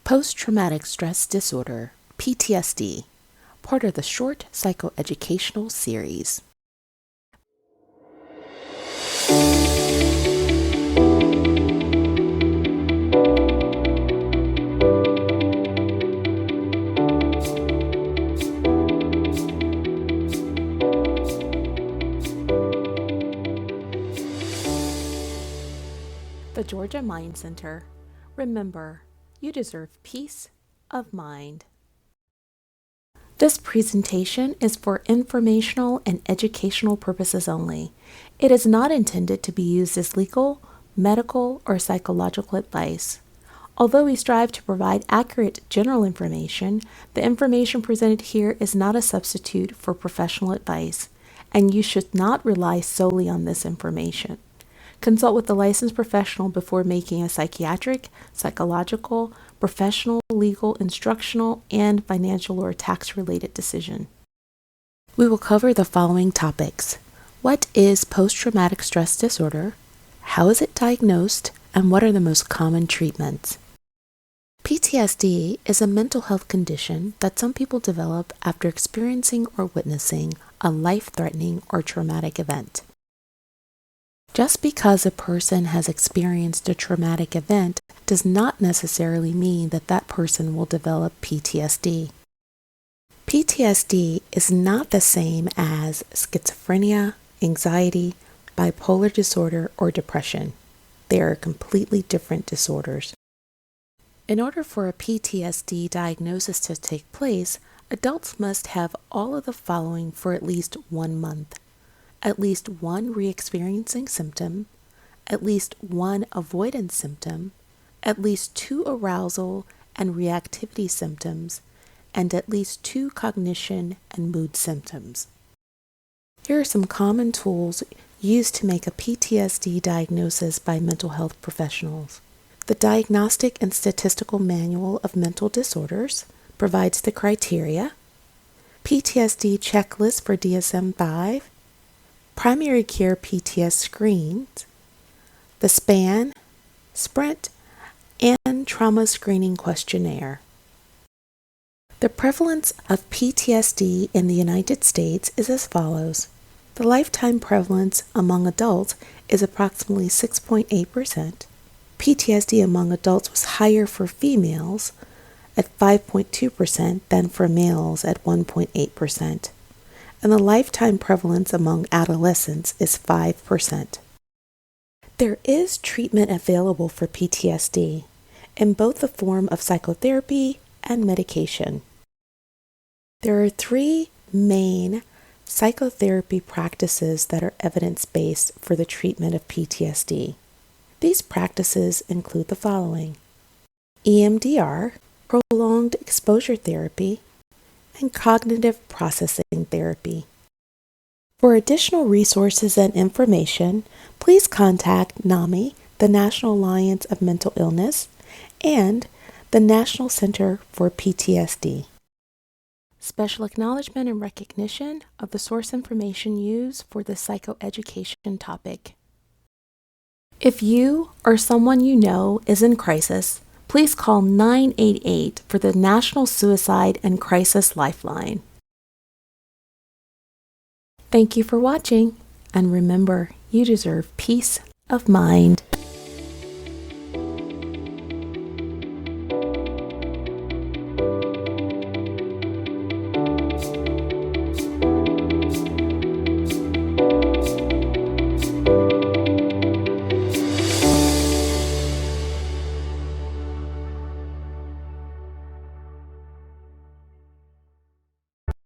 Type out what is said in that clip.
Post-traumatic stress disorder, PTSD, part of the short psychoeducational series. The Georgia Mind Center. Remember, you deserve peace of mind. This presentation is for informational and educational purposes only. It is not intended to be used as legal, medical, or psychological advice. Although we strive to provide accurate general information, the information presented here is not a substitute for professional advice, and you should not rely solely on this information. Consult with a licensed professional before making a psychiatric, psychological, professional, legal, instructional, and financial or tax-related decision. We will cover the following topics. What is post-traumatic stress disorder? How is it diagnosed? And what are the most common treatments? PTSD is a mental health condition that some people develop after experiencing or witnessing a life-threatening or traumatic event. Just because a person has experienced a traumatic event does not necessarily mean that that person will develop PTSD. PTSD is not the same as schizophrenia, anxiety, bipolar disorder, or depression. They are completely different disorders. In order for a PTSD diagnosis to take place, adults must have all of the following for at least 1 month. At least one re-experiencing symptom, at least one avoidance symptom, at least 2 arousal and reactivity symptoms, and at least 2 cognition and mood symptoms. Here are some common tools used to make a PTSD diagnosis by mental health professionals. The Diagnostic and Statistical Manual of Mental Disorders provides the criteria, PTSD checklist for DSM-5, Primary Care PTS screens, the SPAN, SPRINT, and Trauma Screening Questionnaire. The prevalence of PTSD in the United States is as follows. The lifetime prevalence among adults is approximately 6.8%. PTSD among adults was higher for females at 5.2% than for males at 1.8%. And the lifetime prevalence among adolescents is 5%. There is treatment available for PTSD in both the form of psychotherapy and medication. There are 3 main psychotherapy practices that are evidence-based for the treatment of PTSD. These practices include the following: EMDR, prolonged exposure therapy, and cognitive processing therapy. For additional resources and information, please contact NAMI, the National Alliance of Mental Illness, and the National Center for PTSD. Special acknowledgement and recognition of the source information used for the psychoeducation topic. If you or someone you know is in crisis, please call 988 for the National Suicide and Crisis Lifeline. Thank you for watching, and remember, you deserve peace of mind.